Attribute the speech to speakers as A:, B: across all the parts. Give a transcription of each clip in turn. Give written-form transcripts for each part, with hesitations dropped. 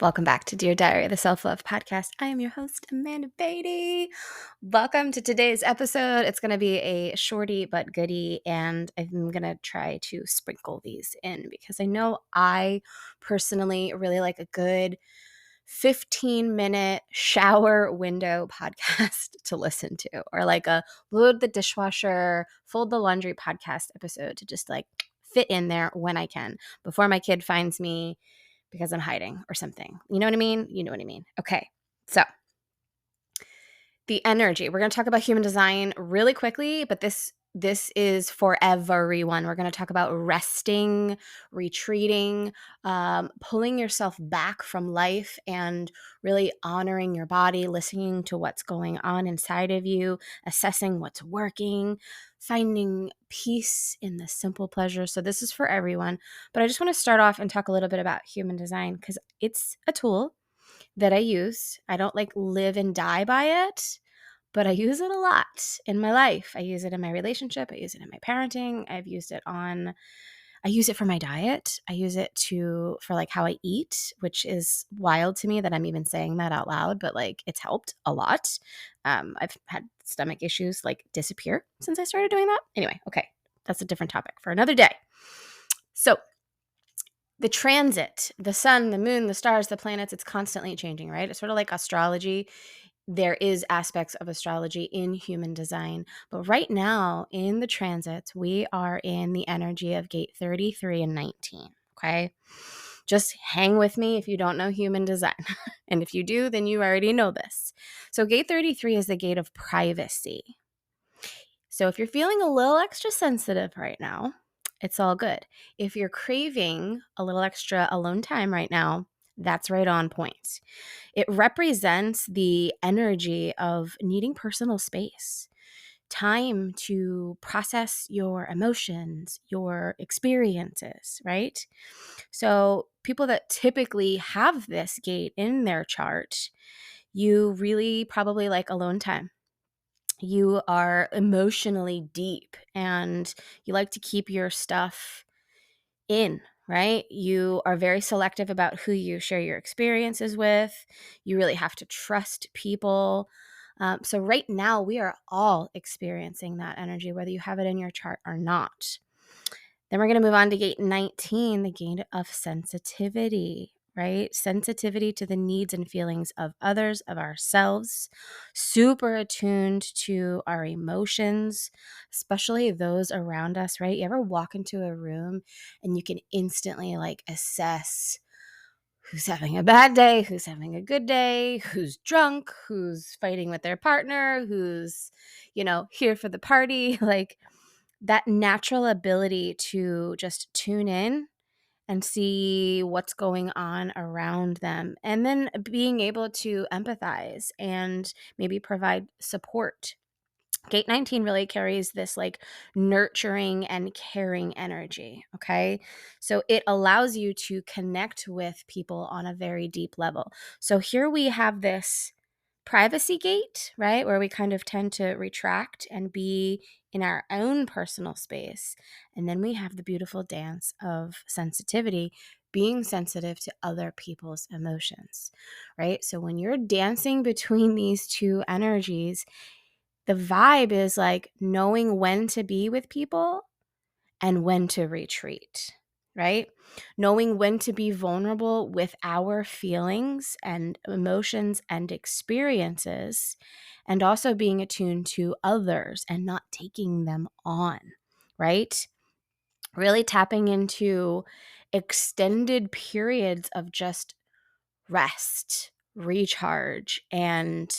A: Welcome back to Dear Diary, the Self-Love Podcast. I am your host, Amanda Beatty. Welcome to today's episode. It's going to be a shorty but goodie, and I'm going to try to sprinkle these in because I know I personally really like a good 15-minute shower window podcast to listen to, or like a load the dishwasher, fold the laundry podcast episode to just like fit in there when I can before my kid finds me because I'm hiding or something. You know what I mean? You know what I mean. Okay. So the energy. We're going to talk about human design really quickly, but this is for everyone. We're going to talk about resting, retreating, pulling yourself back from life and really honoring your body, listening to what's going on inside of you, assessing what's working, finding peace in the simple pleasures. So this is for everyone. But I just want to start off and talk a little bit about human design because it's a tool that I use. I don't like live and die by it, but I use it a lot in my life. I use it in my relationship. I use it in my parenting. I use it for my diet. I use it for like how I eat, which is wild to me that I'm even saying that out loud, but like it's helped a lot. I've had stomach issues like disappear since I started doing that. Anyway, okay, that's a different topic for another day. So the transit, the sun, the moon, the stars, the planets, it's constantly changing, right? It's sort of like astrology. There is aspects of astrology in human design. But right now in the transits, we are in the energy of gate 33 and 19, okay? Just hang with me if you don't know human design. And if you do, then you already know this. So gate 33 is the gate of privacy. So if you're feeling a little extra sensitive right now, it's all good. If you're craving a little extra alone time right now, that's right on point. It represents the energy of needing personal space, time to process your emotions, your experiences, right? So, people that typically have this gate in their chart, you really probably like alone time. You are emotionally deep and you like to keep your stuff in, right? You are very selective about who you share your experiences with. You really have to trust people. So, right now, we are all experiencing that energy, whether you have it in your chart or not. Then we're going to move on to gate 19, the gate of sensitivity, right? Sensitivity to the needs and feelings of others, of ourselves, super attuned to our emotions, especially those around us, right? You ever walk into a room and you can instantly like assess who's having a bad day, who's having a good day, who's drunk, who's fighting with their partner, who's, here for the party, like that natural ability to just tune in and see what's going on around them, and then being able to empathize and maybe provide support. Gate 19 really carries this like nurturing and caring energy. Okay. So it allows you to connect with people on a very deep level. So here we have this privacy gate, right? Where we kind of tend to retract and be in our own personal space. And then we have the beautiful dance of sensitivity, being sensitive to other people's emotions, right? So when you're dancing between these two energies, the vibe is like knowing when to be with people and when to retreat, right? Knowing when to be vulnerable with our feelings and emotions and experiences, and also being attuned to others and not taking them on, right? Really tapping into extended periods of just rest, recharge, and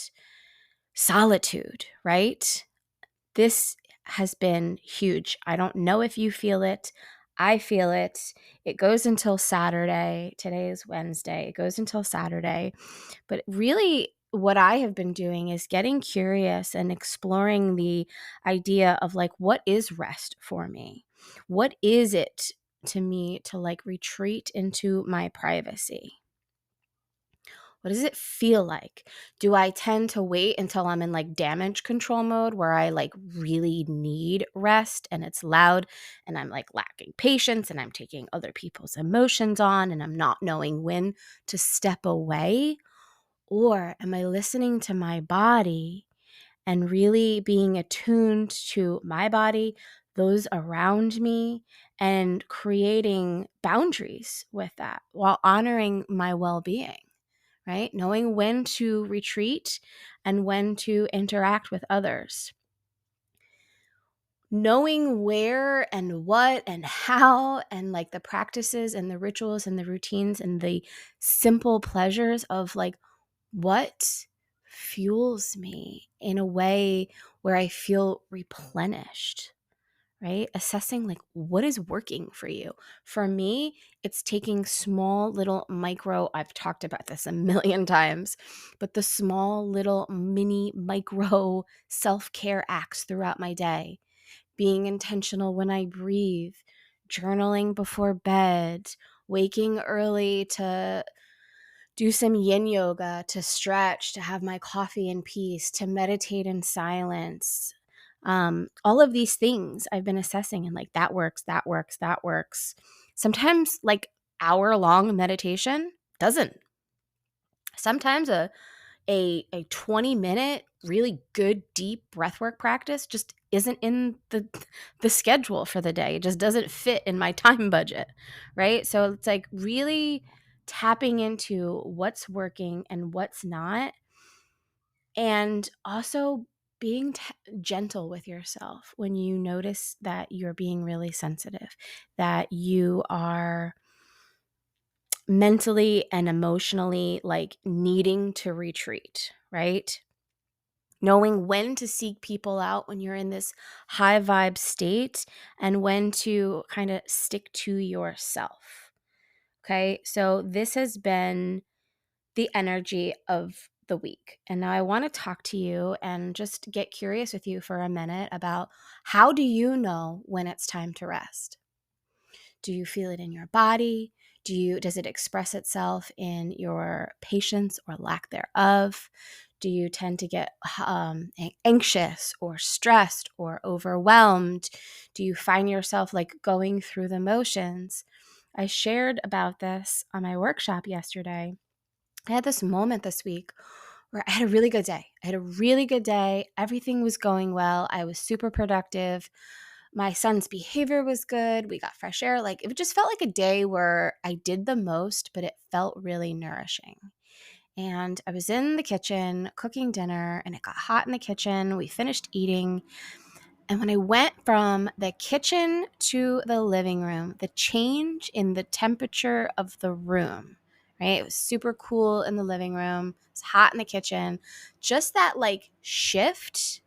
A: solitude, right? This has been huge. I don't know if you feel it. I feel it. It goes until Saturday. Today is Wednesday. It goes until Saturday. But really, what I have been doing is getting curious and exploring the idea of like, what is rest for me? What is it to me to like retreat into my privacy? What does it feel like? Do I tend to wait until I'm in like damage control mode where I like really need rest and it's loud and I'm like lacking patience and I'm taking other people's emotions on and I'm not knowing when to step away? Or am I listening to my body and really being attuned to my body, those around me, and creating boundaries with that while honoring my well-being, right? Knowing when to retreat and when to interact with others. Knowing where and what and how, and like the practices and the rituals and the routines and the simple pleasures of like what fuels me in a way where I feel replenished, right? Assessing like what is working for you. For me, it's taking small little micro, I've talked about this a million times, but the small little mini micro self-care acts throughout my day. Being intentional when I breathe, journaling before bed, waking early to do some yin yoga, to stretch, to have my coffee in peace, to meditate in silence. All of these things I've been assessing and like that works, that works, that works. Sometimes like hour-long meditation doesn't. Sometimes a 20-minute really good deep breathwork practice just isn't in the schedule for the day. It just doesn't fit in my time budget, right? So it's like really tapping into what's working and what's not, and also being gentle with yourself when you notice that you're being really sensitive, that you are mentally and emotionally like needing to retreat, right? Knowing when to seek people out when you're in this high vibe state and when to kind of stick to yourself. Okay. So this has been the energy of the week. And now I want to talk to you and just get curious with you for a minute about how do you know when it's time to rest? Do you feel it in your body? Does it express itself in your patience or lack thereof? Do you tend to get anxious or stressed or overwhelmed? Do you find yourself like going through the motions? I shared about this on my workshop yesterday. I had this moment this week where I had a really good day. I had a really good day. Everything was going well. I was super productive. My son's behavior was good. We got fresh air. Like it just felt like a day where I did the most, but it felt really nourishing. And I was in the kitchen cooking dinner and it got hot in the kitchen. We finished eating. And when I went from the kitchen to the living room, the change in the temperature of the room, right? It was super cool in the living room. It's hot in the kitchen. Just that like shift,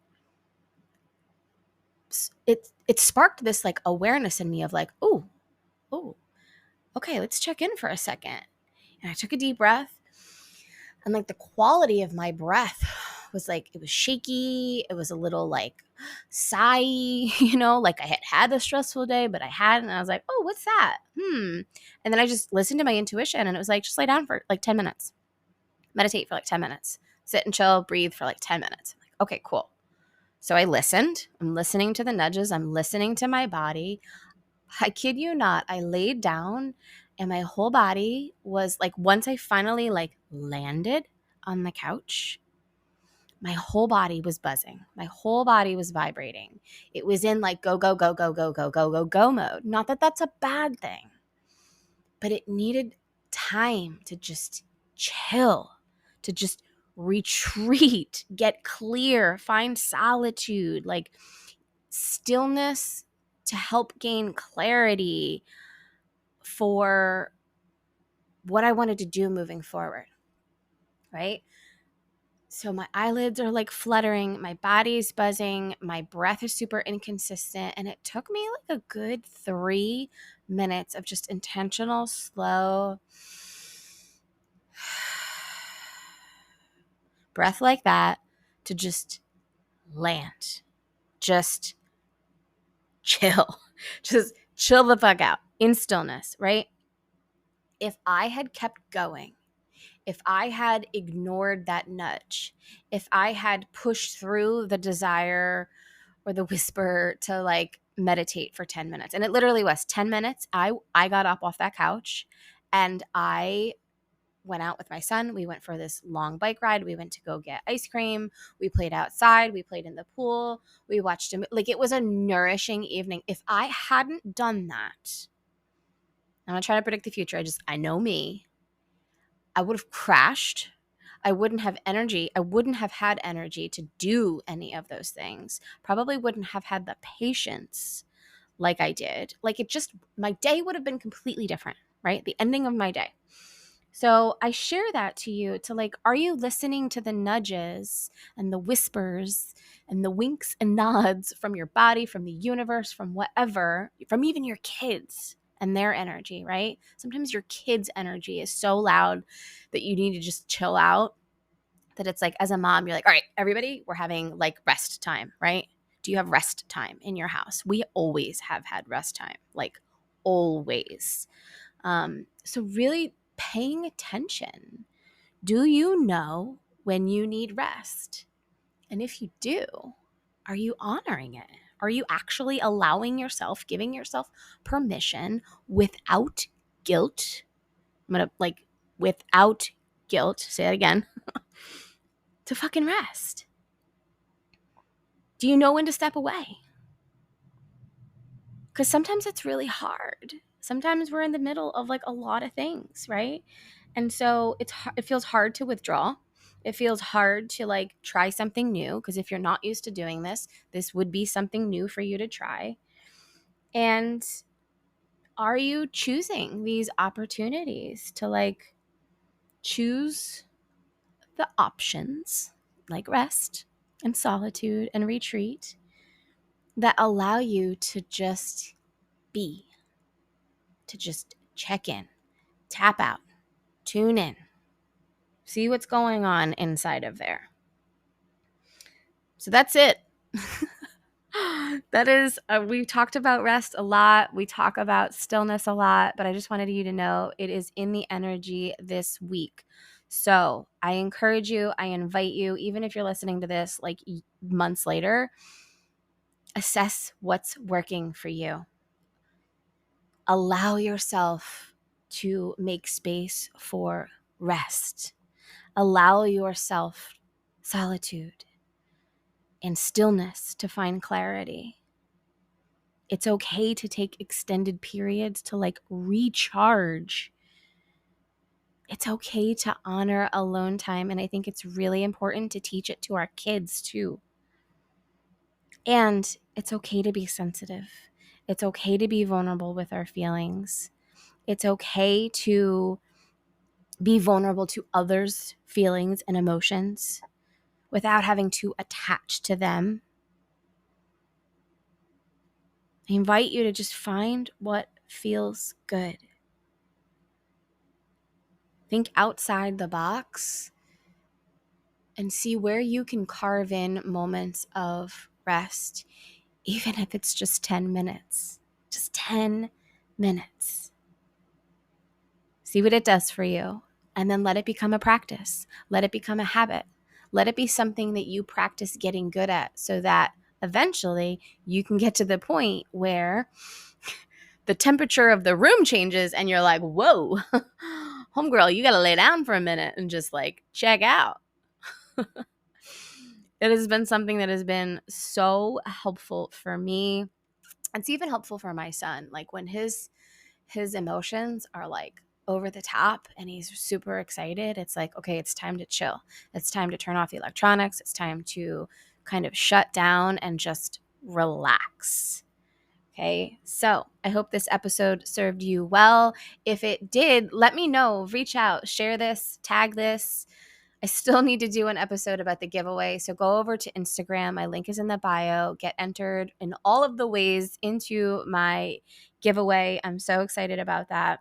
A: it sparked this like awareness in me of like, oh, okay, let's check in for a second. And I took a deep breath. And like the quality of my breath was like, it was shaky. It was a little like sigh, like I had had a stressful day, but I hadn't. And I was like, oh, what's that? And then I just listened to my intuition and it was like, just lay down for like 10 minutes, meditate for like 10 minutes, sit and chill, breathe for like 10 minutes. I'm like, okay, cool. So I listened. I'm listening to the nudges. I'm listening to my body. I kid you not, I laid down and my whole body was like, once I finally like landed on the couch, my whole body was buzzing. My whole body was vibrating. It was in like go, go, go, go, go, go, go, go, go mode. Not that that's a bad thing, but it needed time to just chill, to just retreat, get clear, find solitude, like stillness to help gain clarity for what I wanted to do moving forward, right? So my eyelids are like fluttering, my body's buzzing, my breath is super inconsistent, and it took me like a good 3 minutes of just intentional, slow breath like that to just land, just chill, just chill the fuck out in stillness, right? If I had kept going if I had ignored that nudge, if I had pushed through the desire or the whisper to like meditate for 10 minutes, and it literally was 10 minutes, I got up off that couch and I went out with my son. We went for this long bike ride. We went to go get ice cream. We played outside. We played in the pool. We watched him. Like, it was a nourishing evening. If I hadn't done that, I'm not trying to predict the future. I know me. I would have crashed. I wouldn't have energy. I wouldn't have had energy to do any of those things. Probably wouldn't have had the patience like I did. Like, my day would have been completely different, right? The ending of my day. So I share that to you to like, are you listening to the nudges and the whispers and the winks and nods from your body, from the universe, from whatever, from even your kids and their energy, right? Sometimes your kids' energy is so loud that you need to just chill out, that it's like, as a mom, you're like, all right, everybody, we're having like rest time, right? Do you have rest time in your house? We always have had rest time, like always. So really paying attention. Do you know when you need rest? And if you do, are you honoring it? Are you actually allowing yourself, giving yourself permission without guilt? I'm going to like, without guilt, say that again, to fucking rest. Do you know when to step away? Because sometimes it's really hard. Sometimes we're in the middle of like a lot of things, right? And so it feels hard to withdraw. It feels hard to like try something new, because if you're not used to doing this would be something new for you to try. And are you choosing these opportunities to like choose the options like rest and solitude and retreat that allow you to just be, to just check in, tap out, tune in, see what's going on inside of there? So that's it. That is, we talked about rest a lot. We talk about stillness a lot, but I just wanted you to know it is in the energy this week. So I encourage you, I invite you, even if you're listening to this like months later, assess what's working for you. Allow yourself to make space for rest. Allow yourself solitude and stillness to find clarity. It's okay to take extended periods to like recharge. It's okay to honor alone time. And I think it's really important to teach it to our kids too. And it's okay to be sensitive. It's okay to be vulnerable with our feelings. It's okay to be vulnerable to others' feelings and emotions without having to attach to them. I invite you to just find what feels good. Think outside the box and see where you can carve in moments of rest, even if it's just 10 minutes. Just 10 minutes. See what it does for you, and then let it become a practice. Let it become a habit. Let it be something that you practice getting good at, so that eventually you can get to the point where the temperature of the room changes and you're like, whoa, homegirl, you got to lay down for a minute and just like check out. It has been something that has been so helpful for me. It's even helpful for my son. Like when his emotions are like over the top and he's super excited, it's like, okay, it's time to chill. It's time to turn off the electronics. It's time to kind of shut down and just relax. Okay, so I hope this episode served you well. If it did, let me know. Reach out, share this, tag this. I still need to do an episode about the giveaway, so go over to Instagram. My link is in the bio. Get entered in all of the ways into my giveaway. I'm so excited about that.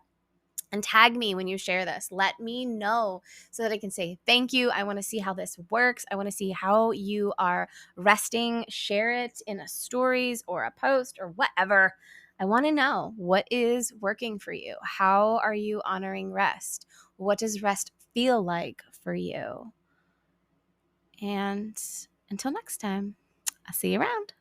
A: And tag me when you share this. Let me know so that I can say thank you. I want to see how this works. I want to see how you are resting. Share it in a stories or a post or whatever. I want to know what is working for you. How are you honoring rest? What does rest feel like for you. And until next time, I'll see you around.